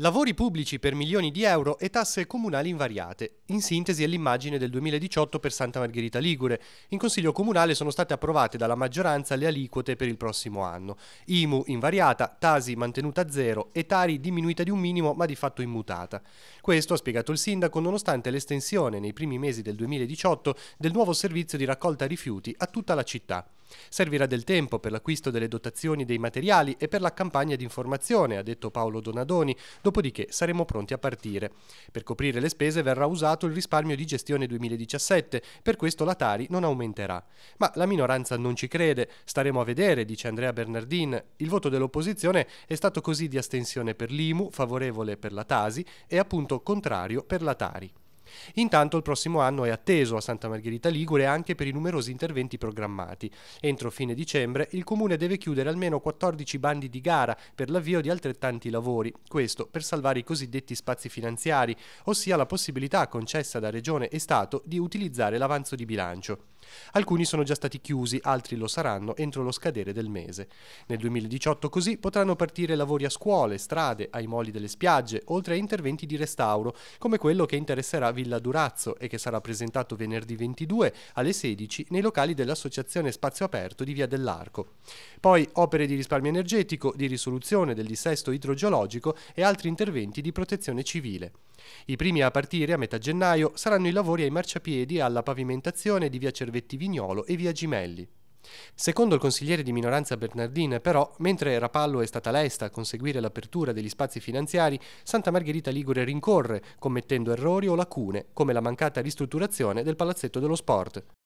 Lavori pubblici per milioni di euro e tasse comunali invariate. In sintesi è l'immagine del 2018 per Santa Margherita Ligure. In Consiglio Comunale sono state approvate dalla maggioranza le aliquote per il prossimo anno. IMU invariata, Tasi mantenuta a zero e Tari diminuita di un minimo ma di fatto immutata. Questo ha spiegato il sindaco nonostante l'estensione nei primi mesi del 2018 del nuovo servizio di raccolta rifiuti a tutta la città. Servirà del tempo per l'acquisto delle dotazioni dei materiali e per la campagna di informazione, ha detto Paolo Donadoni, dopodiché saremo pronti a partire. Per coprire le spese verrà usato il risparmio di gestione 2017, per questo la Tari non aumenterà. Ma la minoranza non ci crede, staremo a vedere, dice Andrea Bernardin. Il voto dell'opposizione è stato così di astensione per l'IMU, favorevole per la Tasi e appunto contrario per la Tari. Intanto il prossimo anno è atteso a Santa Margherita Ligure anche per i numerosi interventi programmati. Entro fine dicembre il Comune deve chiudere almeno 14 bandi di gara per l'avvio di altrettanti lavori, questo per salvare i cosiddetti spazi finanziari, ossia la possibilità concessa da Regione e Stato di utilizzare l'avanzo di bilancio. Alcuni sono già stati chiusi, altri lo saranno entro lo scadere del mese. Nel 2018 così potranno partire lavori a scuole, strade, ai moli delle spiagge, oltre a interventi di restauro, come quello che interesserà Villa Durazzo e che sarà presentato venerdì 22 alle 16 nei locali dell'Associazione Spazio Aperto di Via dell'Arco. Poi opere di risparmio energetico, di risoluzione del dissesto idrogeologico e altri interventi di protezione civile. I primi a partire a metà gennaio saranno i lavori ai marciapiedi e alla pavimentazione di via Cervetti Vignolo e via Gimelli. Secondo il consigliere di minoranza Bernardin, però, mentre Rapallo è stata lesta a conseguire l'apertura degli spazi finanziari, Santa Margherita Ligure rincorre, commettendo errori o lacune, come la mancata ristrutturazione del Palazzetto dello Sport.